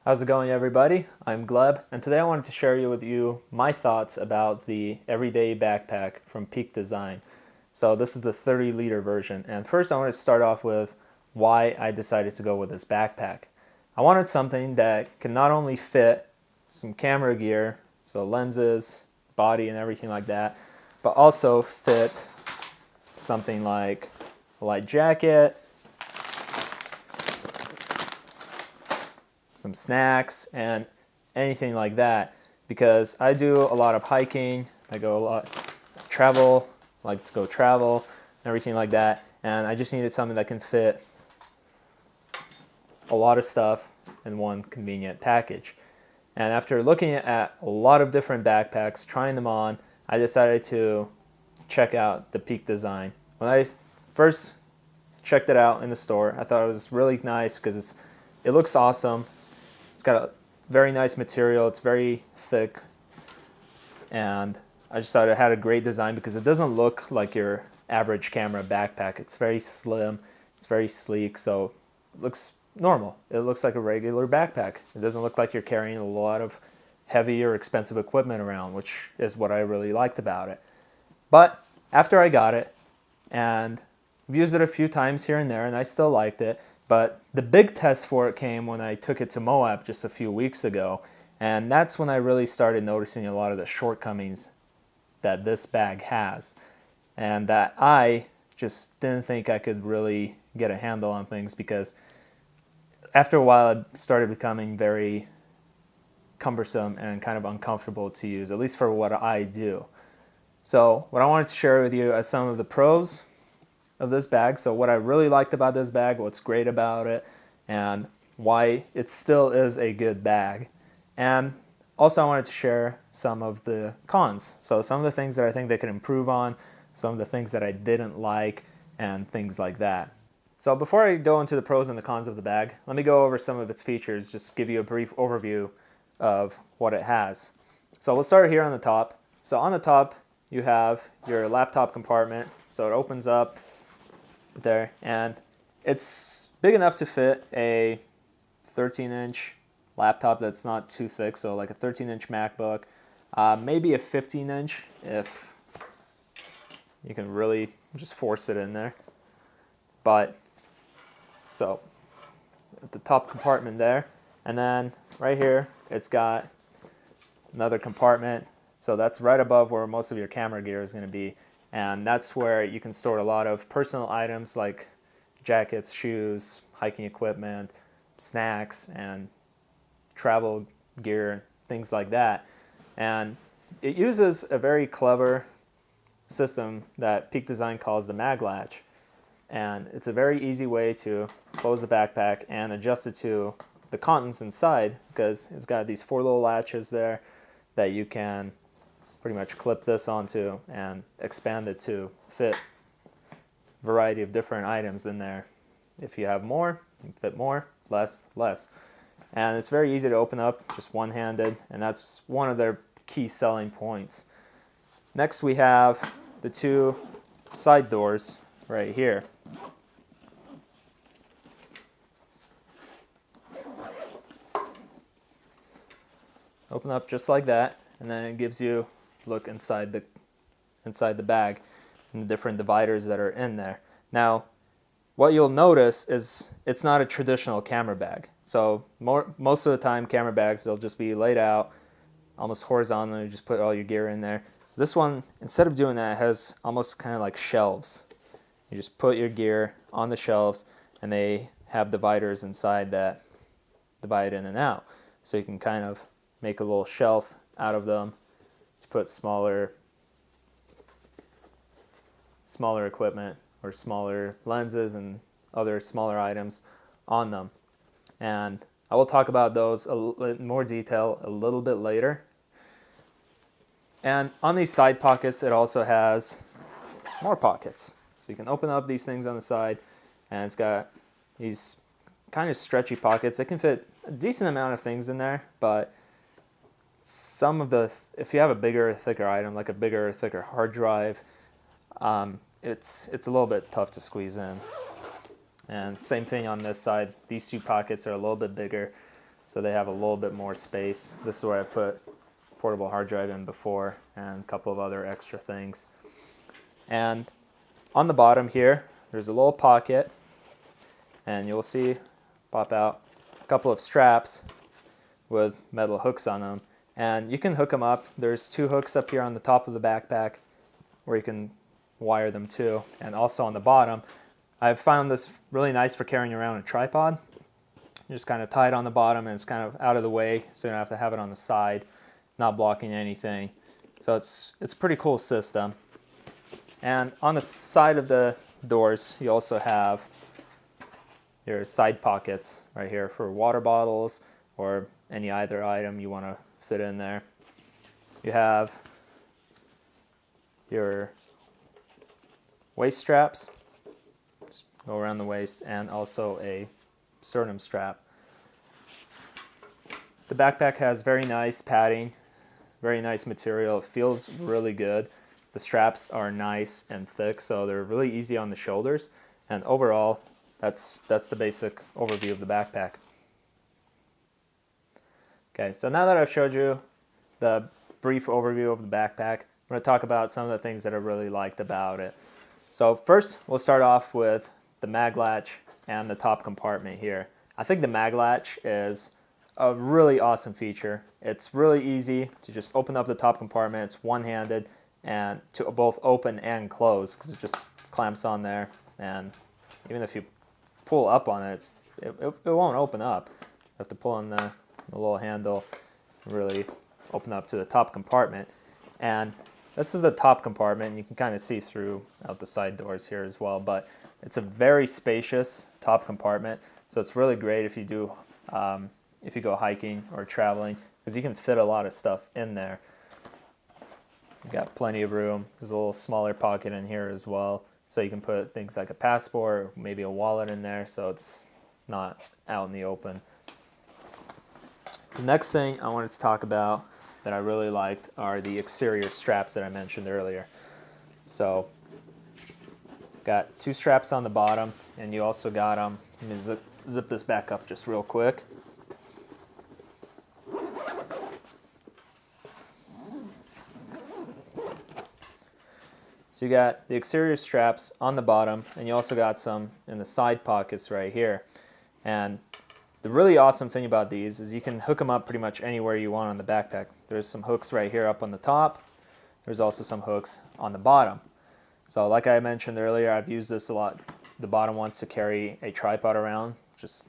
How's it going, everybody? I'm Gleb, and today I wanted to share with you my thoughts about the everyday backpack from Peak Design. So this is the 30-liter version, and first I want to start off with why I decided to go with this backpack. I wanted something that can not only fit some camera gear, so lenses, body, and everything like that, but also fit something like a light jacket, some snacks, and anything like that, because I do a lot of hiking, I go a lot travel, like to go travel and everything like that, and I just needed something that can fit a lot of stuff in one convenient package. And after looking at a lot of different backpacks, trying them on, I decided to check out the Peak Design. When I first checked it out in the store, I thought it was really nice because it looks awesome. It's got a very nice material, it's very thick, and I just thought it had a great design because it doesn't look like your average camera backpack. It's very slim, it's very sleek, so it looks normal. It looks like a regular backpack. It doesn't look like you're carrying a lot of heavy or expensive equipment around, which is what I really liked about it. But after I got it, and I've used it a few times here and there, and I still liked it, but the big test for it came when I took it to Moab just a few weeks ago, and that's when I really started noticing a lot of the shortcomings that this bag has, and that I just didn't think I could really get a handle on things, because after a while it started becoming very cumbersome and kind of uncomfortable to use, at least for what I do. So what I wanted to share with you as some of the pros of this bag, so what I really liked about this bag, what's great about it, and why it still is a good bag. And also I wanted to share some of the cons, so some of the things that I think they could improve on, some of the things that I didn't like, and things like that. So before I go into the pros and the cons of the bag, let me go over some of its features, just give you a brief overview of what it has. So we'll start here on the top. So on the top you have your laptop compartment, so it opens up there, and it's big enough to fit a 13-inch laptop that's not too thick, so like a 13-inch MacBook, maybe a 15-inch if you can really just force it in there. But so at the top compartment there, and then right here it's got another compartment, so that's right above where most of your camera gear is going to be, and that's where you can store a lot of personal items like jackets, shoes, hiking equipment, snacks, and travel gear, things like that. And it uses a very clever system that Peak Design calls the mag latch, and it's a very easy way to close the backpack and adjust it to the contents inside, because it's got these 4 little latches there that you can pretty much clip this onto and expand it to fit a variety of different items in there. If you have more, you can fit more, less, less. And it's very easy to open up, just one-handed, and that's one of their key selling points. Next we have the 2 side doors right here. Open up just like that, and then it gives you a look inside the bag and the different dividers that are in there. Now, what you'll notice is it's not a traditional camera bag. So most of the time camera bags, they'll just be laid out almost horizontally, you just put all your gear in there. This one, instead of doing that, it has almost kind of like shelves. You just put your gear on the shelves, and they have dividers inside that divide in and out. So you can kind of make a little shelf out of them to put smaller equipment or smaller lenses and other smaller items on them. And I will talk about those in more detail a little bit later. And on these side pockets, it also has more pockets. So you can open up these things on the side, and it's got these kind of stretchy pockets. It can fit a decent amount of things in there, but some of the, if you have a bigger, thicker item, like a bigger, thicker hard drive, it's a little bit tough to squeeze in. And same thing on this side. These 2 pockets are a little bit bigger, so they have a little bit more space. This is where I put portable hard drive in before and a couple of other extra things. And on the bottom here, there's a little pocket, and you'll see pop out a couple of straps with metal hooks on them. And you can hook them up. There's 2 hooks up here on the top of the backpack where you can wire them to, and also on the bottom. I've found this really nice for carrying around a tripod. You just kind of tie it on the bottom and it's kind of out of the way, so you don't have to have it on the side, not blocking anything. So it's a pretty cool system. And on the side of the doors, you also have your side pockets right here for water bottles or any other item you want to fit in there. You have your waist straps, just go around the waist, and also a sternum strap. The backpack has very nice padding, very nice material. It feels really good. The straps are nice and thick, so they're really easy on the shoulders. And overall, that's the basic overview of the backpack. Okay, so now that I've showed you the brief overview of the backpack, I'm going to talk about some of the things that I really liked about it. So first, we'll start off with the mag latch and the top compartment here. I think the mag latch is a really awesome feature. It's really easy to just open up the top compartment. It's one-handed and to both open and close because it just clamps on there, and even if you pull up on it, it won't open up. You have to pull on the little handle and really open up to the top compartment. And this is the top compartment. You can kind of see through out the side doors here as well, but it's a very spacious top compartment. So it's really great if you do if you go hiking or traveling, because you can fit a lot of stuff in there. You've got plenty of room. There's a little smaller pocket in here as well, so you can put things like a passport or maybe a wallet in there, so it's not out in the open. The next thing I wanted to talk about that I really liked are the exterior straps that I mentioned earlier. So got 2 straps on the bottom, and you also got them. Let me zip this back up just real quick. So you got the exterior straps on the bottom, and you also got some in the side pockets right here. And the really awesome thing about these is you can hook them up pretty much anywhere you want on the backpack. There's some hooks right here up on the top. There's also some hooks on the bottom. So like I mentioned earlier, I've used this a lot. The bottom ones to carry a tripod around, just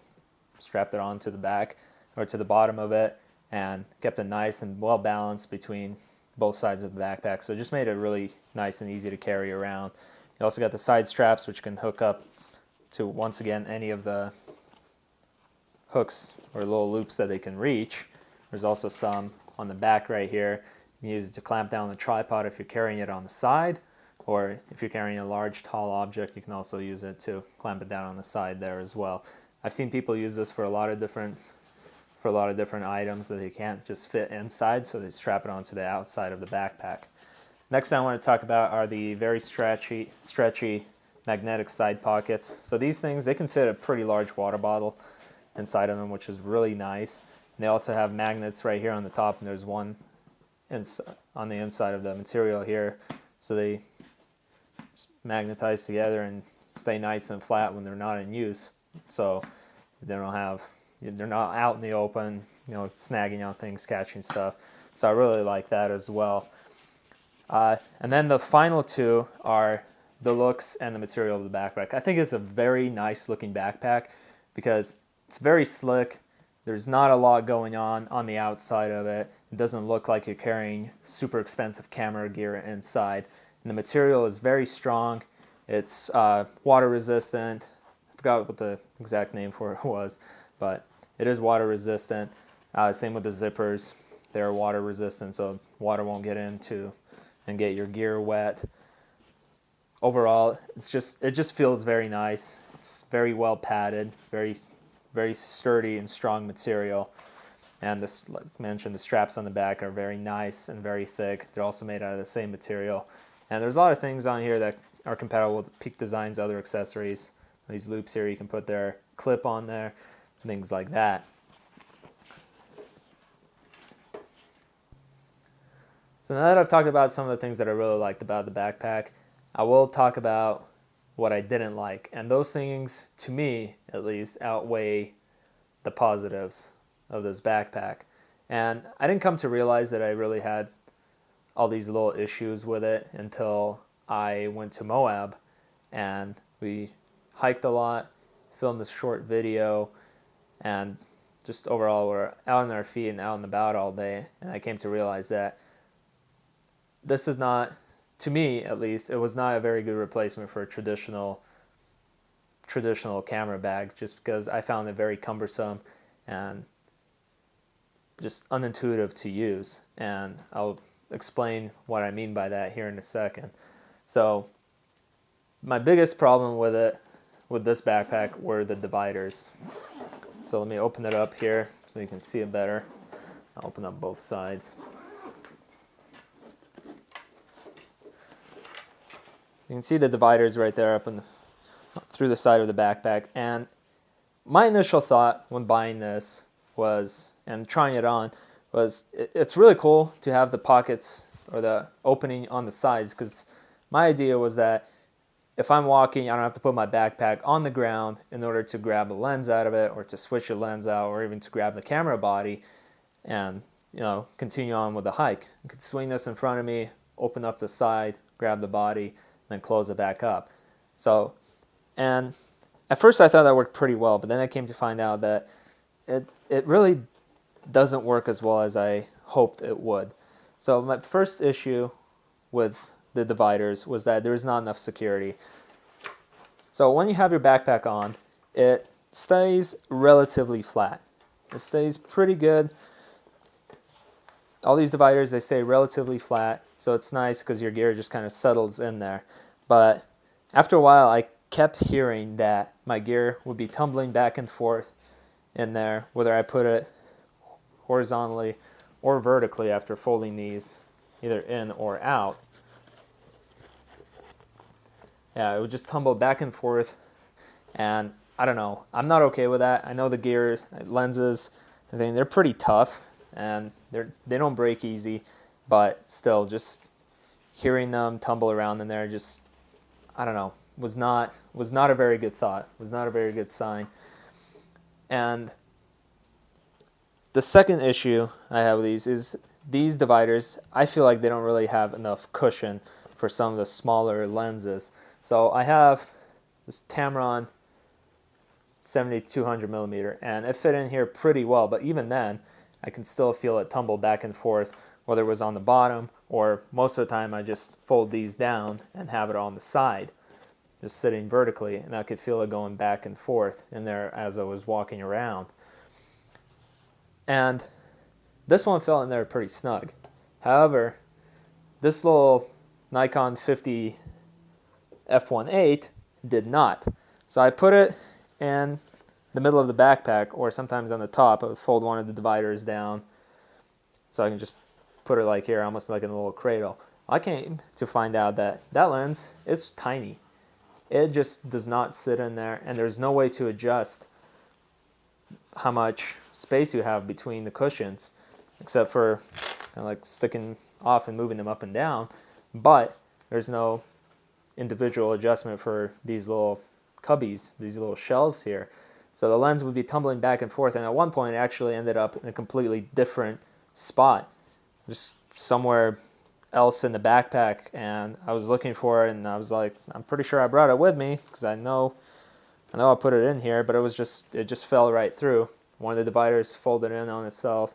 strapped it onto the back or to the bottom of it, and kept it nice and well balanced between both sides of the backpack. So it just made it really nice and easy to carry around. You also got the side straps, which can hook up to, once again, any of the hooks or little loops that they can reach. There's also some on the back right here. You can use it to clamp down the tripod if you're carrying it on the side, or if you're carrying a large tall object, you can also use it to clamp it down on the side there as well. I've seen people use this for a lot of different items that they can't just fit inside, so they strap it onto the outside of the backpack. Next thing I want to talk about are the very stretchy magnetic side pockets. So these things, they can fit a pretty large water bottle inside of them, which is really nice. And they also have magnets right here on the top, and there's one on the inside of the material here, so they magnetize together and stay nice and flat when they're not in use, so they're not out in the open, snagging on things, catching stuff. So I really like that as well. And then the final 2 are the looks and the material of the backpack. I think it's a very nice looking backpack because it's very slick. There's not a lot going on the outside of it. It doesn't look like you're carrying super expensive camera gear inside. And the material is very strong. It's water resistant. I forgot what the exact name for it was, but it is water resistant. Same with the zippers. They're water resistant, so water won't get into and get your gear wet. Overall, it just feels very nice. It's very well padded, very sturdy and strong material. And this, like I mentioned, the straps on the back are very nice and very thick. They're also made out of the same material. And there's a lot of things on here that are compatible with Peak Design's other accessories. These loops here, you can put their clip on there, things like that. So now that I've talked about some of the things that I really liked about the backpack, I will talk about what I didn't like. And those things, to me at least, outweigh the positives of this backpack. And I didn't come to realize that I really had all these little issues with it until I went to Moab and we hiked a lot, filmed this short video, and just overall we're out on our feet and out and about all day. And I came to realize that this is not, to me at least, it was not a very good replacement for a traditional camera bag, just because I found it very cumbersome and just unintuitive to use. And I'll explain what I mean by that here in a second. So my biggest problem with this backpack were the dividers. So let me open it up here so you can see it better. I'll open up both sides. You can see the dividers right there up through the side of the backpack. And my initial thought when buying this was, and trying it on, was it's really cool to have the pockets or the opening on the sides, because my idea was that if I'm walking, I don't have to put my backpack on the ground in order to grab a lens out of it, or to switch a lens out, or even to grab the camera body and, you know, continue on with the hike. I could swing this in front of me, open up the side, grab the body, then close it back up. So, and at first I thought that worked pretty well, but then I came to find out that it really doesn't work as well as I hoped it would. So my first issue with the dividers was that there's not enough security. So when you have your backpack on, it stays relatively flat. It stays pretty good. All these dividers, they stay relatively flat, so it's nice because your gear just kind of settles in there. But after a while, I kept hearing that my gear would be tumbling back and forth in there, whether I put it horizontally or vertically after folding these either in or out. Yeah, it would just tumble back and forth, and I don't know. I'm not okay with that. I know the gear, lenses, I think they're pretty tough, and they don't break easy, but still, just hearing them tumble around in there, just, I don't know, was not a very good thought. Was not a very good sign. And the second issue I have with these is these dividers, I feel like they don't really have enough cushion for some of the smaller lenses. So I have this Tamron 7200 millimeter, and it fit in here pretty well, but even then I can still feel it tumble back and forth, whether it was on the bottom, or most of the time I just fold these down and have it on the side, just sitting vertically, and I could feel it going back and forth in there as I was walking around. And this one fell in there pretty snug. However, this little Nikon 50 f1.8 did not. So I put it in the middle of the backpack, or sometimes on the top. I would fold one of the dividers down so I can just put it like here, almost like in a little cradle. I came to find out that that lens is tiny. It just does not sit in there, and there's no way to adjust how much space you have between the cushions, except for kind of like sticking off and moving them up and down. But there's no individual adjustment for these little cubbies, these little shelves here. So the lens would be tumbling back and forth, and at one point it actually ended up in a completely different spot, just somewhere else in the backpack, and I was looking for it, and I was like, I'm pretty sure I brought it with me, because I know I put it in here, but it just fell right through. One of the dividers folded in on itself,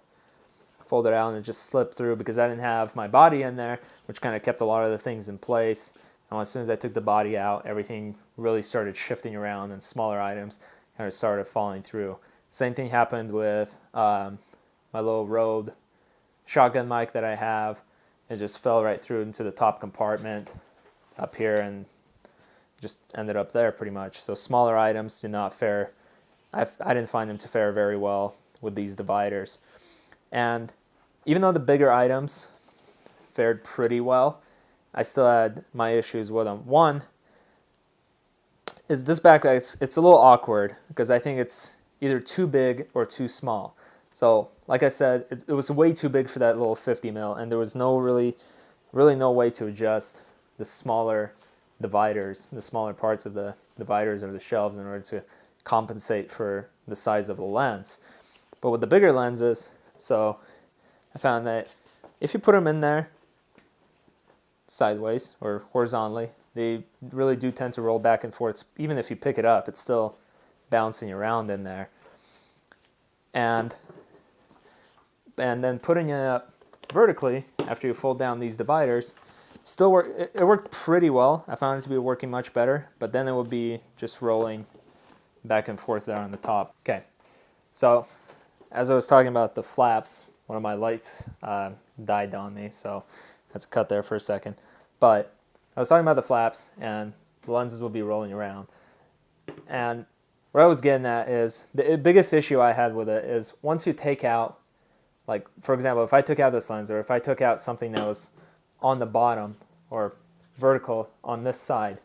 folded out, and it just slipped through because I didn't have my body in there, which kind of kept a lot of the things in place. And as soon as I took the body out, everything really started shifting around, and smaller items kind of started falling through. Same thing happened with my little Rode shotgun mic that I have. It just fell right through into the top compartment up here and just ended up there pretty much. So smaller items do not fare, I didn't find them to fare very well with these dividers. And even though the bigger items fared pretty well, I still had my issues with them. One is this backpack, it's a little awkward because I think it's either too big or too small. So like I said, it was way too big for that little 50 mil, and there was no really no way to adjust the smaller dividers, the smaller parts of the dividers or the shelves in order to compensate for the size of the lens. But with the bigger lenses, so I found that if you put them in there sideways or horizontally, they really do tend to roll back and forth. Even if you pick it up, it's still bouncing around in there. And then putting it up vertically after you fold down these dividers still it worked pretty well. I found it to be working much better, but then it would be just rolling back and forth there on the top. Okay, so as I was talking about the flaps, one of my lights died on me, so let's cut there for a second. But I was talking about the flaps, and the lenses will be rolling around. And what I was getting at is the biggest issue I had with it is once you take out, like for example, if I took out this lens, or if I took out something that was on the bottom or vertical on this side,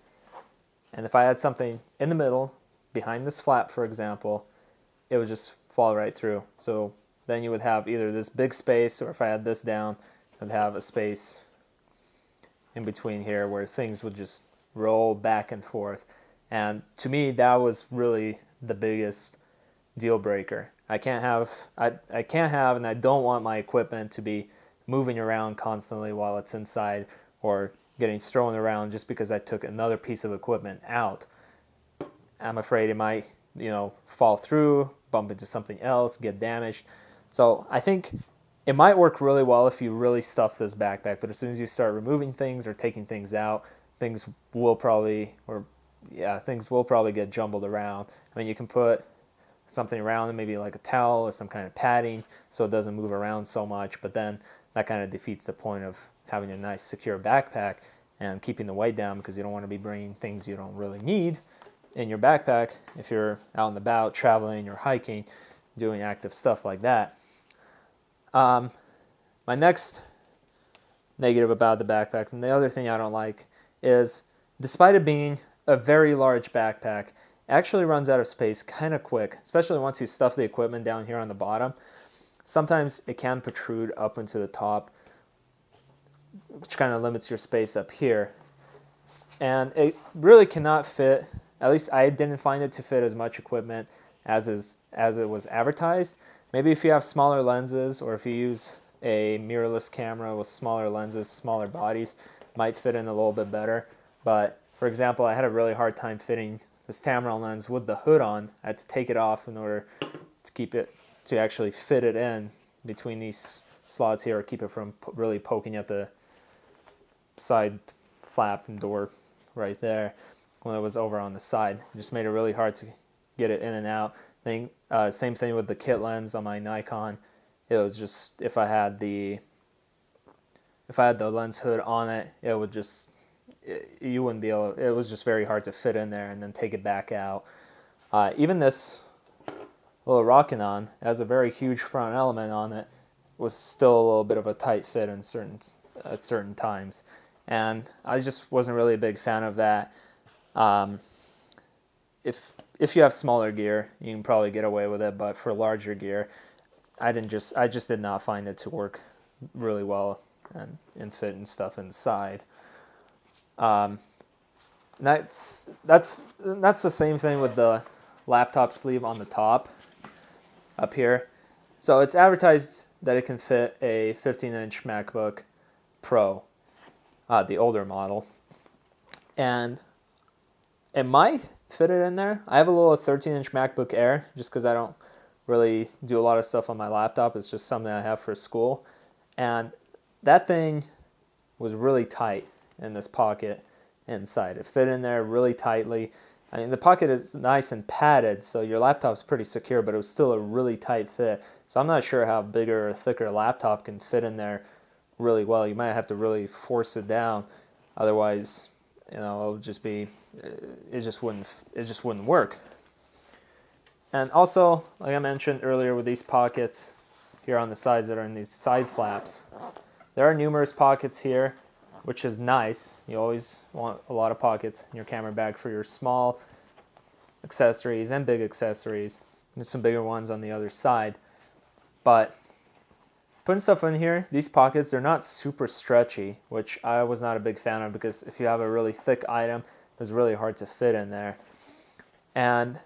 and if I had something in the middle behind this flap, for example, it would just fall right through. So then you would have either this big space, or if I had this down, I would have a space in between here where things would just roll back and forth. And to me, that was really the biggest deal breaker. I can't have, and I don't want my equipment to be moving around constantly while it's inside, or getting thrown around just because I took another piece of equipment out. I'm afraid it might, fall through, bump into something else, get damaged. So I think it might work really well if you really stuff this backpack, but as soon as you start removing things or taking things out, things will probably get jumbled around. I mean, you can put something around it, maybe like a towel or some kind of padding, so it doesn't move around so much, but then that kind of defeats the point of having a nice secure backpack and keeping the weight down, because you don't want to be bringing things you don't really need in your backpack if you're out and about, traveling or hiking, doing active stuff like that. My next negative about the backpack, and the other thing I don't like, is despite it being a very large backpack, it actually runs out of space kind of quick, especially once you stuff the equipment down here on the bottom. Sometimes it can protrude up into the top, which kind of limits your space up here. And it really cannot fit, at least I didn't find it to fit as much equipment as it was advertised. Maybe if you have smaller lenses, or if you use a mirrorless camera with smaller lenses, smaller bodies, might fit in a little bit better. But for example, I had a really hard time fitting this Tamron lens with the hood on. I had to take it off in order to actually fit it in between these slots here, or keep it from really poking at the side flap and door right there when it was over on the side. It just made it really hard to get it in and out. Same thing with the kit lens on my Nikon. It was just, if I had the lens hood on it, you wouldn't be able. It was just very hard to fit in there and then take it back out. Even this little Rockinon has a very huge front element on it. Was still a little bit of a tight fit at certain times, and I just wasn't really a big fan of that. If you have smaller gear, you can probably get away with it, but for larger gear, I just did not find it to work really well and fit and stuff inside. That's the same thing with the laptop sleeve on the top up here. So it's advertised that it can fit a 15-inch MacBook Pro, the older model, and it might fit it in there. I have a little 13-inch MacBook Air, just because I don't really do a lot of stuff on my laptop. It's just something I have for school, and that thing was really tight in this pocket inside. It fit in there really tightly. I mean, the pocket is nice and padded, so your laptop's pretty secure, but it was still a really tight fit. So I'm not sure how bigger or thicker laptop can fit in there really well. You might have to really force it down, otherwise, it'll just be, it just wouldn't work. And also, like I mentioned earlier, with these pockets here on the sides that are in these side flaps, there are numerous pockets here, which is nice. You always want a lot of pockets in your camera bag for your small accessories and big accessories. There's some bigger ones on the other side. But putting stuff in here, these pockets, they're not super stretchy, which I was not a big fan of, because if you have a really thick item, it's really hard to fit in there. And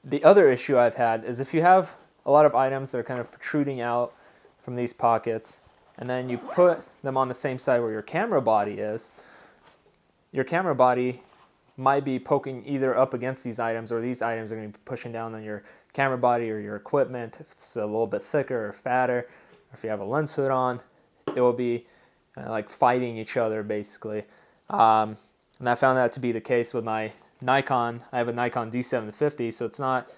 the other issue I've had is if you have a lot of items that are kind of protruding out from these pockets, and then you put them on the same side where your camera body is, your camera body might be poking either up against these items, or these items are going to be pushing down on your camera body or your equipment. If it's a little bit thicker or fatter, or if you have a lens hood on, it will be like fighting each other basically. And I found that to be the case with my Nikon. I have a Nikon D750, so it's not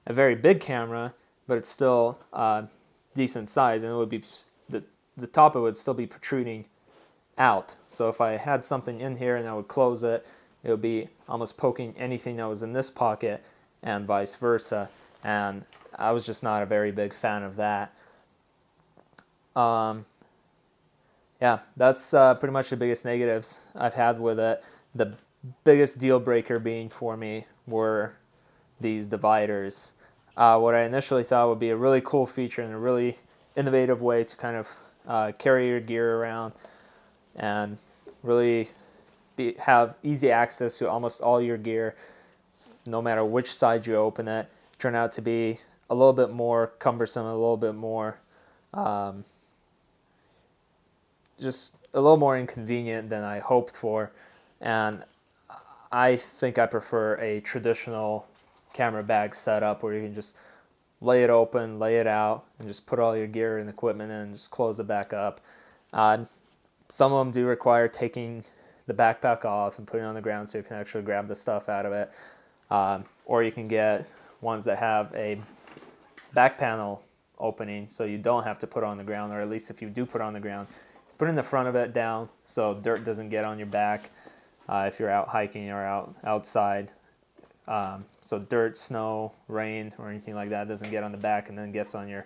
a very big camera, but it's still decent size, and it would be the top of it would still be protruding out. So if I had something in here and I would close it, it would be almost poking anything that was in this pocket, and vice versa. And I was just not a very big fan of that. Yeah, that's pretty much the biggest negatives I've had with it. The biggest deal breaker being for me were these dividers. What I initially thought would be a really cool feature and a really innovative way to kind of carry your gear around and really have easy access to almost all your gear, no matter which side you open it, turned out to be a little bit more cumbersome, a little bit more, just a little more inconvenient than I hoped for. And I think I prefer a traditional camera bag setup where you can just lay it open, lay it out, and just put all your gear and equipment in and just close it back up. Some of them do require taking the backpack off and putting it on the ground so you can actually grab the stuff out of it. Or you can get ones that have a back panel opening so you don't have to put it on the ground, or at least if you do put it on the ground, put in the front of it down so dirt doesn't get on your back if you're out hiking or outside. So dirt, snow, rain, or anything like that doesn't get on the back and then gets on your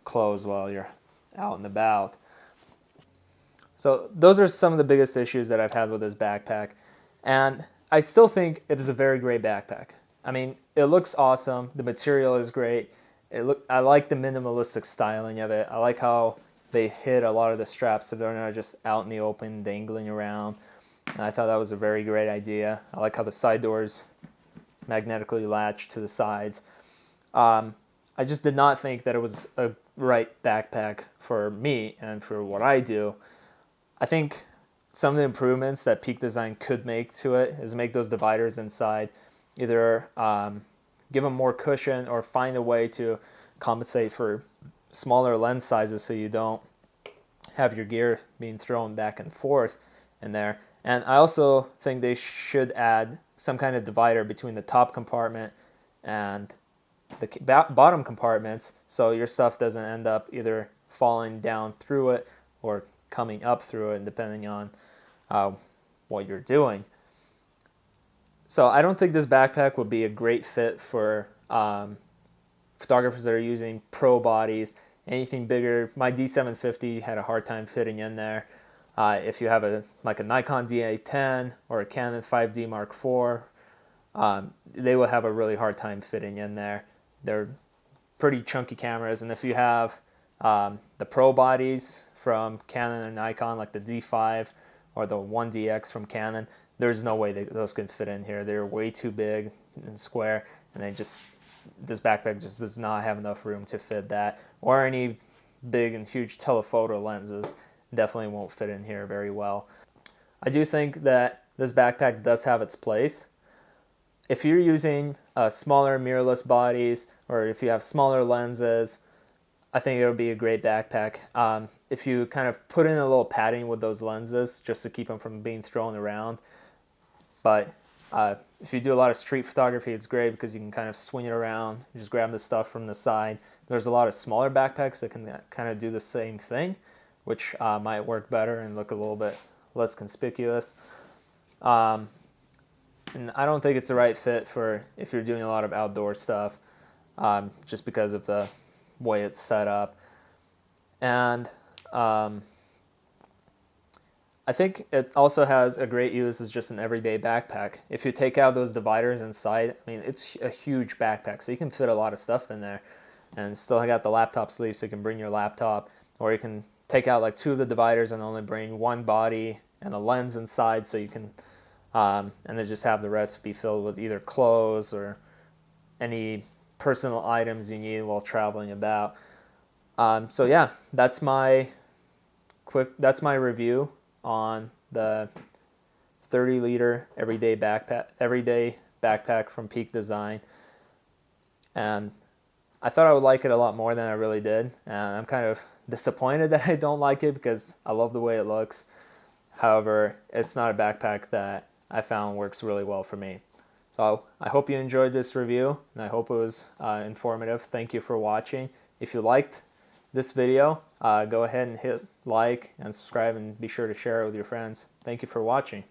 clothes while you're out and about. So those are some of the biggest issues that I've had with this backpack. And I still think it is a very great backpack. I mean, it looks awesome. The material is great. I like the minimalistic styling of it. I like how they hid a lot of the straps so they're not just out in the open dangling around. And I thought that was a very great idea. I like how the side doors magnetically latch to the sides. I just did not think that it was a right backpack for me and for what I do. I think some of the improvements that Peak Design could make to it is make those dividers inside, either give them more cushion or find a way to compensate for smaller lens sizes so you don't have your gear being thrown back and forth in there. And I also think they should add some kind of divider between the top compartment and the bottom compartments so your stuff doesn't end up either falling down through it or coming up through it, depending on what you're doing. So I don't think this backpack would be a great fit for photographers that are using pro bodies. Anything bigger, my D750 had a hard time fitting in there. If you have a Nikon D810 or a Canon 5D Mark IV, they will have a really hard time fitting in there. They're pretty chunky cameras, and if you have the pro bodies from Canon and Nikon, like the D5 or the 1DX from Canon, there's no way those can fit in here. They're way too big and square, and this backpack just does not have enough room to fit that, or any big and huge telephoto lenses definitely won't fit in here very well. I do think that this backpack does have its place. If you're using smaller mirrorless bodies, or if you have smaller lenses, I think it would be a great backpack. If you kind of put in a little padding with those lenses just to keep them from being thrown around. But if you do a lot of street photography, it's great because you can kind of swing it around, you just grab the stuff from the side. There's a lot of smaller backpacks that can kind of do the same thing, which might work better and look a little bit less conspicuous. And I don't think it's the right fit for if you're doing a lot of outdoor stuff, just because of the way it's set up. And I think it also has a great use as just an everyday backpack. If you take out those dividers inside, I mean, it's a huge backpack, so you can fit a lot of stuff in there. And still got the laptop sleeve, so you can bring your laptop, or you can take out like 2 of the dividers and only bring 1 body and a lens inside, so you can and then just have the rest be filled with either clothes or any personal items you need while traveling about. So yeah, that's my review on the 30-liter everyday backpack from Peak Design. And I thought I would like it a lot more than I really did. And I'm kind of disappointed that I don't like it because I love the way it looks. However, it's not a backpack that I found works really well for me. So I hope you enjoyed this review, and I hope it was informative. Thank you for watching. If you liked this video, go ahead and hit like and subscribe, and be sure to share it with your friends. Thank you for watching.